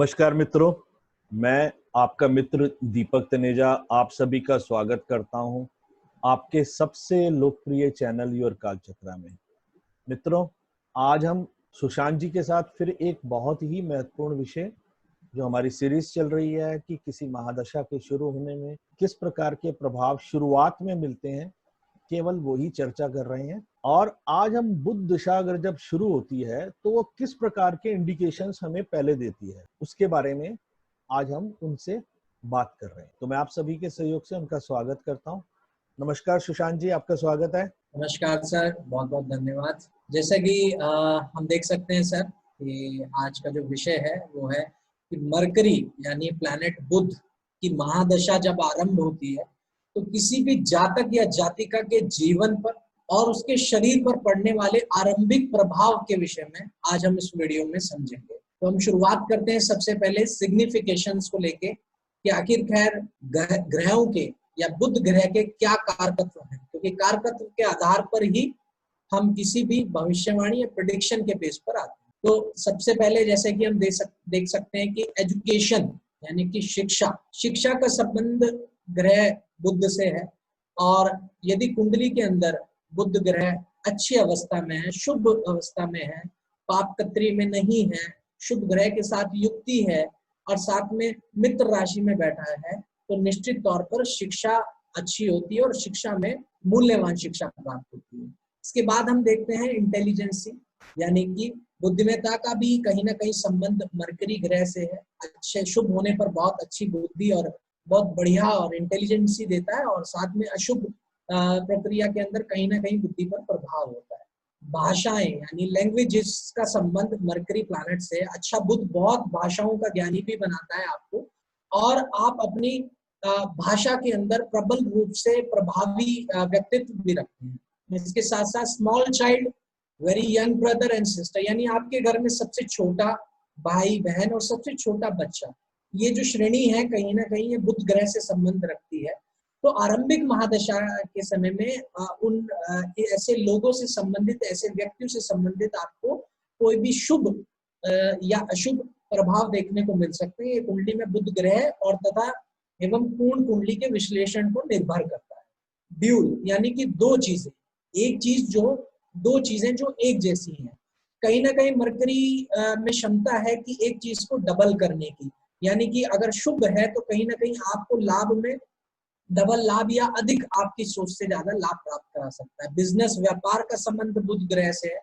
नमस्कार मित्रों, मैं आपका मित्र दीपक तनेजा आप सभी का स्वागत करता हूं आपके सबसे लोकप्रिय चैनल योर कालचक्रा में। मित्रों, आज हम सुशांत जी के साथ फिर एक बहुत ही महत्वपूर्ण विषय जो हमारी सीरीज चल रही है कि किसी महादशा के शुरू होने में किस प्रकार के प्रभाव शुरुआत में मिलते हैं, केवल वही चर्चा कर रहे हैं। और आज हम बुध दशा अगर जब शुरू होती है तो वो किस प्रकार के इंडिकेशंस हमें पहले देती है, उसके बारे में आज हम उनसे बात कर रहे हैं। तो मैं आप सभी के सहयोग से उनका स्वागत करता हूं। नमस्कार सुशांत जी, आपका स्वागत है। नमस्कार सर, बहुत बहुत धन्यवाद। जैसा कि हम देख सकते हैं सर कि आज का जो विषय है वो है कि मरकरी यानी प्लैनेट बुध की महादशा जब आरंभ होती है तो किसी भी जातक या जातिका के जीवन पर और उसके शरीर पर पड़ने वाले आरंभिक प्रभाव के विषय में आज हम इस वीडियो में समझेंगे। तो हम शुरुआत करते हैं सबसे पहले सिग्निफिकेशंस को लेके कि आखिर खैर ग्रहों के या बुध ग्रह के क्या कारकत्व हैं, क्योंकि कारकत्व के आधार पर ही हम किसी भी भविष्यवाणी या प्रेडिक्शन के बेस पर आते हैं। तो सबसे पहले जैसे कि हम देख सकते हैं कि एजुकेशन यानी कि शिक्षा का संबंध ग्रह बुध से है। और यदि कुंडली के अंदर बुध ग्रह अच्छी अवस्था में है, शुभ अवस्था में है, पापकत्री में नहीं है, शुभ ग्रह के साथ युक्ति है और साथ में मित्र राशि में बैठा है, तो निश्चित तौर पर शिक्षा अच्छी होती है और शिक्षा में मूल्यवान शिक्षा प्राप्त होती है। इसके बाद हम देखते हैं इंटेलिजेंसी यानी कि बुद्धिमत्ता का भी कहीं ना कहीं संबंध मरकरी ग्रह से है। अच्छे शुभ होने पर बहुत अच्छी बुद्धि और बहुत बढ़िया और इंटेलिजेंसी देता है, और साथ में अशुभ प्रक्रिया के अंदर कहीं ना कहीं बुद्धि पर प्रभाव होता है। भाषाएं यानी लैंग्वेजेस का संबंध मरकरी प्लैनेट से। अच्छा बुध बहुत भाषाओं का ज्ञानी भी बनाता है आपको, और आप अपनी भाषा के अंदर प्रबल रूप से प्रभावी व्यक्तित्व भी रखते हैं। इसके साथ साथ small child, very young brother and sister, यानी आपके घर में सबसे छोटा भाई बहन और सबसे छोटा बच्चा, ये जो श्रेणी है कहीं ना कहीं ये बुध ग्रह से संबंध रखती है। तो आरंभिक महादशा के समय में उन ऐसे लोगों से संबंधित, ऐसे व्यक्तियों से संबंधित आपको कोई भी शुभ या अशुभ प्रभाव देखने को मिल सकते हैं। ये कुंडली में बुध ग्रह और तथा एवं पूर्ण कुंडली के विश्लेषण को निर्भर करता है। ड्यूल यानी कि दो चीजें, दो चीजें जो एक जैसी हैं। कहीं ना कहीं मरकरी में क्षमता है कि एक चीज को डबल करने की, यानी कि अगर शुभ है तो कहीं ना कहीं आपको लाभ में डबल लाभ या अधिक आपकी सोच से ज्यादा लाभ प्राप्त करा सकता है। बिजनेस व्यापार का संबंध बुध ग्रह से है।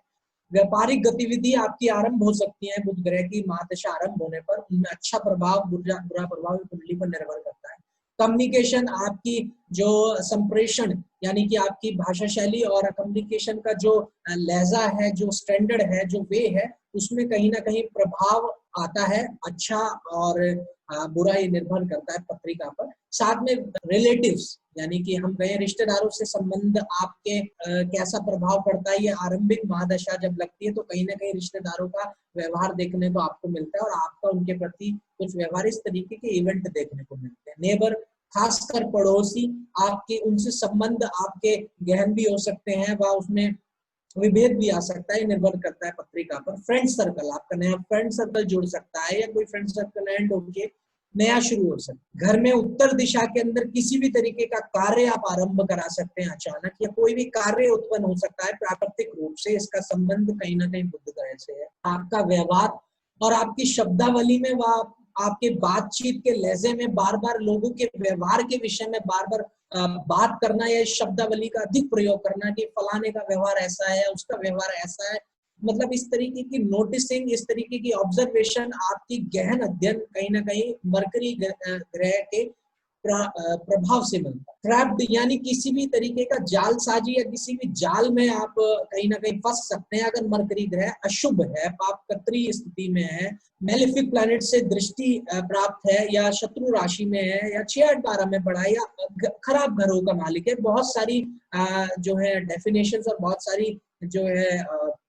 व्यापारिक गतिविधि आपकी आरंभ हो सकती है बुध ग्रह की महादशा आरंभ होने पर, उनमें अच्छा प्रभाव बुरा प्रभाव कुंडली पर निर्भर करता है। कम्युनिकेशन, आपकी जो संप्रेषण यानी कि आपकी भाषा शैली और कम्युनिकेशन का जो लहजा है, जो स्टैंडर्ड है, जो वे है, उसमें कहीं ना कहीं प्रभाव आता है। अच्छा और बुरा ये निर्भर करता है पत्रिका पर। साथ में रिलेटिव्स यानी कि हम गए रिश्तेदारों से संबंध आपके कैसा प्रभाव पड़ता है। ये आरंभिक महादशा जब लगती है तो कहीं ना कहीं रिश्तेदारों का व्यवहार देखने को आपको मिलता है और आपका उनके प्रति कुछ व्यवहार इस तरीके के इवेंट देखने को मिलते हैं। नेबर, खासकर पड़ोसी, आपके उनसे संबंध आपके गहन भी हो सकते हैं व उसमें विभेद भी आ सकता है, निर्भर करता है पत्रिका पर। फ्रेंड सर्कल, आपका नया फ्रेंड सर्कल जुड़ सकता है या कोई फ्रेंड सर्कल एंड होके नया शुरू हो सकता है। घर में उत्तर दिशा के अंदर किसी भी तरीके का कार्य आप आरंभ करा सकते हैं अचानक, या कोई भी कार्य उत्पन्न हो सकता है प्राकृतिक रूप से। इसका संबंध कहीं ना कहीं बुध ग्रह से है। आपका व्यवहार और आपकी शब्दावली में व आपके बातचीत के लहजे में बार बार लोगों के व्यवहार के विषय में बार बार बात करना या शब्दावली का अधिक प्रयोग करना कि फलाने का व्यवहार ऐसा है, उसका व्यवहार ऐसा है, मतलब इस तरीके की नोटिसिंग, इस तरीके की ऑब्जर्वेशन, आपकी गहन अध्ययन कहीं ना कहीं मरकरी ग्रह के प्रभाव से मिलता है। ट्रैप्ड यानी किसी भी तरीके का जालसाजी या किसी भी जाल में आप कहीं ना कहीं फंस सकते हैं अगर मरकरी ग्रह अशुभ है, पापकत्री स्थिति में है, मेलेफिक प्लैनेट से दृष्टि प्राप्त है, या शत्रु राशि में है, या 6-8-12 में पड़ा है, या खराब घरों का मालिक है। बहुत सारी जो है डेफिनेशंस और बहुत सारी जो है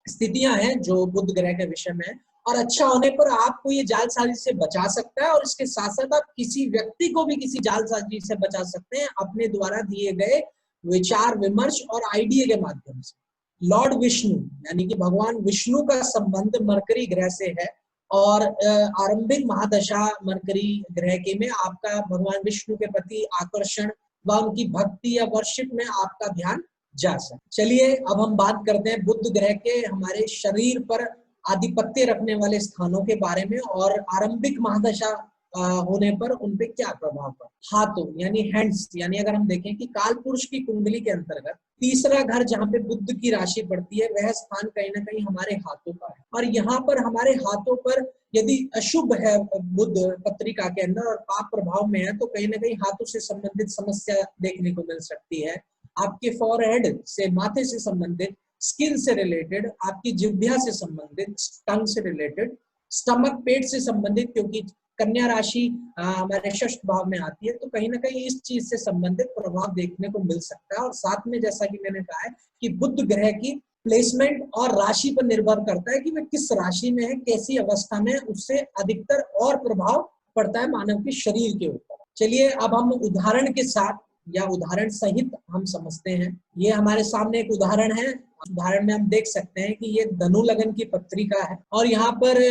स्थितियां हैं जो बुध ग्रह के विषय में है। और अच्छा होने पर आपको ये जालसाजी से बचा सकता है, और इसके साथ साथ आप किसी व्यक्ति को भी किसी जालसाजी से बचा सकते हैं अपने द्वारा दिए गए विचार विमर्श और आइडिया के माध्यम से। लॉर्ड विष्णु यानी कि भगवान विष्णु का संबंध मरकरी ग्रह से है, और आरंभिक महादशा मरकरी ग्रह के में आपका भगवान विष्णु के प्रति आकर्षण व उनकी भक्ति या वर्शिप में आपका ध्यान जा सकता। चलिए अब हम बात करते हैं बुध ग्रह के हमारे शरीर पर आधिपत्य रखने वाले स्थानों के बारे में और आरंभिक महादशा होने पर उनपे क्या प्रभाव पड़ता। हाथों यानी हैंड्स, यानी अगर हम देखें कि काल पुरुष की कुंडली के अंतर्गत तीसरा घर जहाँ पे बुध की राशि पड़ती है वह स्थान कहीं ना कहीं हमारे हाथों का है, और यहाँ पर हमारे हाथों पर यदि अशुभ है बुध पत्रिका के अंदर और पाप प्रभाव में है तो कहीं ना कहीं हाथों से संबंधित समस्या देखने को मिल सकती है। आपके फॉरहेड से, माथे से संबंधित, स्किन से रिलेटेड, आपकी जिह्वा से संबंधित, टंग से रिलेटेड, स्टमक पेट से संबंधित, क्योंकि कन्या राशि हमारे षष्ठ भाव में आती है तो कहीं ना कहीं इस चीज से संबंधित प्रभाव देखने को मिल सकता है। और साथ में जैसा कि मैंने कहा है कि बुध ग्रह की प्लेसमेंट और राशि पर निर्भर करता है कि वह किस राशि में है, कैसी अवस्था में, उससे अधिकतर और प्रभाव पड़ता है मानव के शरीर के ऊपर। चलिए अब हम उदाहरण के साथ या उदाहरण सहित हम समझते हैं। ये हमारे सामने एक उदाहरण है। उदाहरण में हम देख सकते हैं कि ये धनु लगन की पत्रिका है और यहाँ पर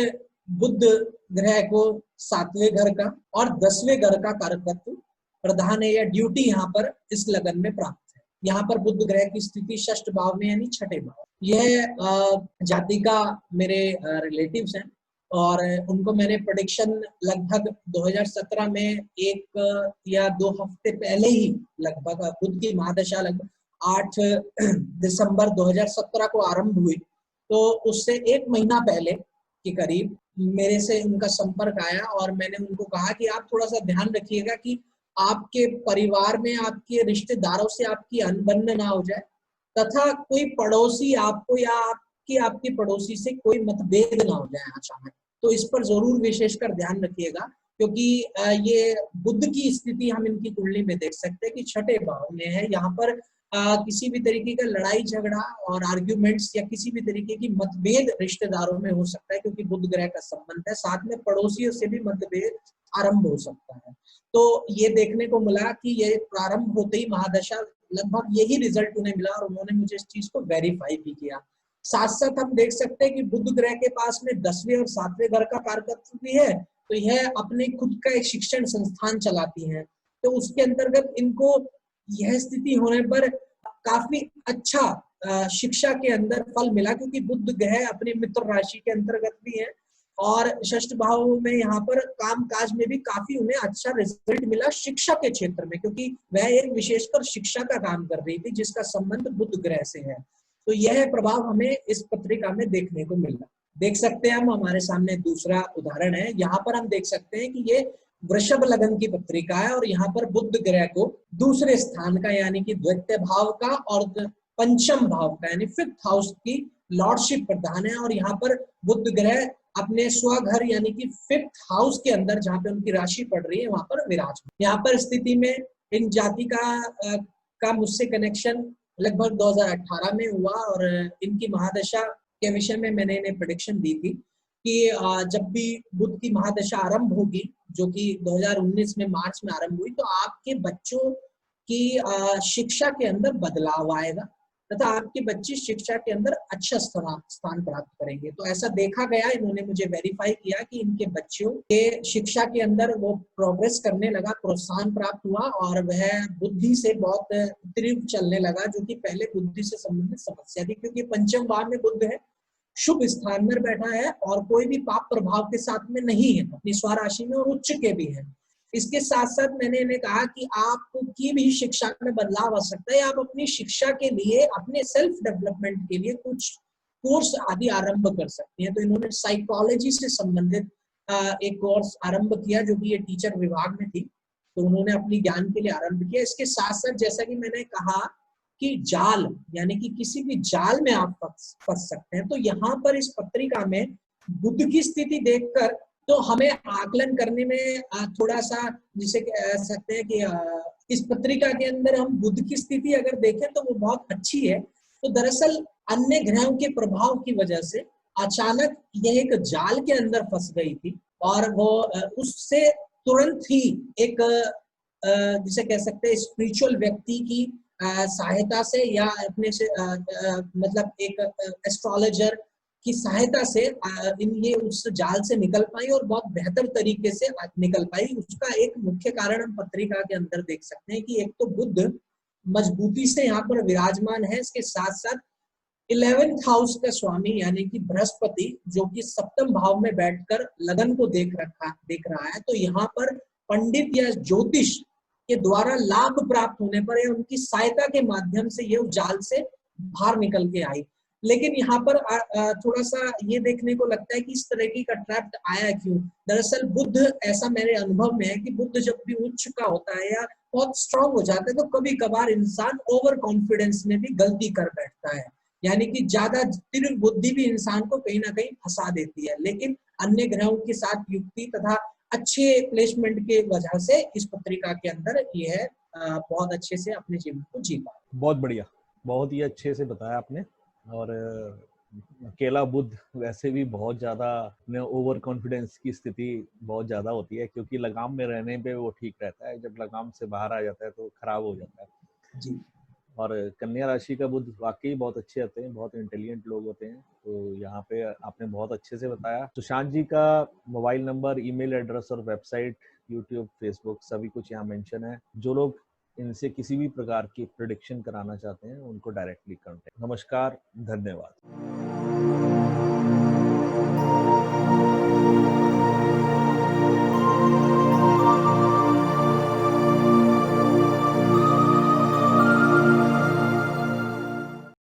बुध ग्रह को 7वें घर का और 10वें घर का कारकत्व प्रधान है या ड्यूटी यहाँ पर इस लगन में प्राप्त है। यहाँ पर बुध ग्रह की स्थिति षष्ठ भाव में यानी छठे भाव। यह जाति का मेरे रिलेटिव्स हैं और उनको मैंने प्रेडिक्शन लगभग 2017 में 1 या 2 हफ्ते पहले ही लगभग बुध की महादशा लगभग 8 दिसंबर 2017 को आरंभ हुई, तो उससे 1 महीना पहले के करीब मेरे से उनका संपर्क आया और मैंने उनको कहा कि आप थोड़ा सा ध्यान रखिएगा कि आपके परिवार में आपके रिश्तेदारों से आपकी अनबन ना हो जाए तथा कोई पड़ोसी आपको या आपकी पड़ोसी से कोई मतभेद ना हो जाए अचानक। तो इस पर जरूर विशेषकर ध्यान रखिएगा क्योंकि ये बुध की स्थिति हम इनकी कुंडली में देख सकते हैं कि छठे भाव में है। यहाँ पर किसी भी तरीके का लड़ाई झगड़ा और आर्ग्यूमेंट्स या किसी भी तरीके की मतभेद रिश्तेदारों में हो सकता है क्योंकि बुध ग्रह का संबंध है। साथ में पड़ोसियों से भी मतभेद आरंभ हो सकता है। तो ये देखने को मिला कि ये प्रारंभ होते ही महादशा लगभग यही रिजल्ट उन्हें मिला और उन्होंने मुझे इस चीज को वेरीफाई भी किया। साथ साथ हम देख सकते हैं कि बुध ग्रह के पास में 10वें और 7वें घर का कारकत्व भी है, तो यह अपने खुद का एक शिक्षण संस्थान चलाती हैं। तो उसके अंतर्गत इनको यह स्थिति होने पर काफी अच्छा शिक्षा के अंदर फल मिला क्योंकि बुध ग्रह अपने मित्र राशि के अंतर्गत भी है और षष्ठ भाव में यहाँ पर काम काज में भी काफी उन्हें अच्छा रिजल्ट मिला शिक्षा के क्षेत्र में, क्योंकि वह एक विशेषकर शिक्षा का काम कर रही थी जिसका संबंध बुध ग्रह से है। तो यह प्रभाव हमें इस पत्रिका में देखने को मिला। देख सकते हैं हम, हमारे सामने दूसरा उदाहरण है। यहाँ पर हम देख सकते हैं कि ये वृषभ लगन की पत्रिका है और यहाँ पर बुध ग्रह को दूसरे स्थान का यानी कि द्वितीय भाव का और पंचम भाव का यानी 5th हाउस की लॉर्डशिप प्रधान है और यहाँ पर बुध ग्रह अपने स्वघर यानी कि 5th हाउस के अंदर जहाँ पे उनकी राशि पड़ रही है वहां पर विराजमान। यहाँ पर स्थिति में इन जाति का मुझसे कनेक्शन लगभग 2018 में हुआ और इनकी महादशा के विषय में मैंने इन्हें प्रेडिक्शन दी थी कि जब भी बुध की महादशा आरंभ होगी जो कि 2019 में मार्च में आरंभ हुई, तो आपके बच्चों की शिक्षा के अंदर बदलाव आएगा तथा आपके बच्चे शिक्षा के अंदर अच्छा स्थान प्राप्त करेंगे। तो ऐसा देखा गया, इन्होंने मुझे वेरीफाई किया कि इनके बच्चों के शिक्षा के अंदर वो प्रोग्रेस करने लगा, प्रोत्साहन प्राप्त हुआ और वह बुद्धि से बहुत तीव्र चलने लगा जो कि पहले बुद्धि से संबंधित समस्या थी, क्योंकि पंचम भाव में बुध है, शुभ स्थान में बैठा है और कोई भी पाप प्रभाव के साथ में नहीं है, अपनी स्वराशि में और उच्च के भी है। इसके साथ साथ मैंने इन्हें कहा कि आपकी भी शिक्षा में बदलाव आ सकता है, आप अपनी शिक्षा के लिए अपने सेल्फ डेवलपमेंट के लिए कुछ कोर्स आदि आरंभ कर सकते हैं। तो इन्होंने साइकोलॉजी से संबंधित एक कोर्स आरंभ किया जो कि ये टीचर विभाग में थी, तो उन्होंने अपनी ज्ञान के लिए आरंभ किया। इसके साथ साथ जैसा कि मैंने कहा कि जाल यानी कि किसी भी जाल में आप फंस सकते हैं, तो यहाँ पर इस पत्रिका में बुध की स्थिति देखकर तो हमें आकलन करने में थोड़ा सा जिसे कह सकते हैं कि इस पत्रिका के अंदर हम बुध की स्थिति अगर देखें तो वो बहुत अच्छी है। तो दरअसल अन्य ग्रहों के प्रभाव की वजह से अचानक यह एक जाल के अंदर फंस गई थी और वो उससे तुरंत ही एक जिसे कह सकते हैं स्पिरिचुअल व्यक्ति की सहायता से या अपने से मतलब एक एस्ट्रोलॉजर की सहायता से ये उस जाल से निकल पाई और बहुत बेहतर तरीके से निकल पाई। उसका एक मुख्य कारण हम पत्रिका के अंदर देख सकते हैं कि एक तो बुध मजबूती से यहाँ पर विराजमान है, इसके साथ साथ 11th हाउस का स्वामी यानी कि बृहस्पति जो कि सप्तम भाव में बैठकर लगन को देख रहा है। तो यहाँ पर पंडित या ज्योतिष के द्वारा लाभ प्राप्त होने पर या उनकी सहायता के माध्यम से ये उस जाल से बाहर निकल के आई। लेकिन यहाँ पर थोड़ा सा ये देखने को लगता है कि इस तरह की का ट्रैप आया क्यों। दरअसल बुध, ऐसा मेरे अनुभव में है कि बुध जब भी उच्च का होता है या बहुत स्ट्रांग हो जाता है तो कभी कभार इंसान ओवर कॉन्फिडेंस में भी गलती कर बैठता है, यानी कि ज्यादा तीव्र बुद्धि भी इंसान को कहीं ना कहीं फंसा देती है। लेकिन अन्य ग्रहों के साथ युक्ति तथा अच्छे प्लेसमेंट के वजह से इस पत्रिका के अंदर ये है बहुत अच्छे से अपने जीवन को जी पा। बहुत बढ़िया, बहुत ही अच्छे से बताया आपने। और अकेला बुध वैसे भी बहुत ज्यादा ओवर कॉन्फिडेंस की स्थिति बहुत ज्यादा होती है, क्योंकि लगाम में रहने पे वो ठीक रहता है, जब लगाम से बाहर आ जाता है तो खराब हो जाता है जी। और कन्या राशि का बुध वाकई बहुत अच्छे होते हैं, बहुत इंटेलिजेंट लोग होते हैं। तो यहाँ पे आपने बहुत अच्छे से बताया। सुशांत जी का मोबाइल नंबर, ईमेल एड्रेस और वेबसाइट, यूट्यूब, फेसबुक सभी कुछ यहाँ मेंशन है। जो लोग इनसे किसी भी प्रकार की प्रेडिक्शन कराना चाहते हैं उनको डायरेक्टली कॉन्टेक्ट। नमस्कार, धन्यवाद।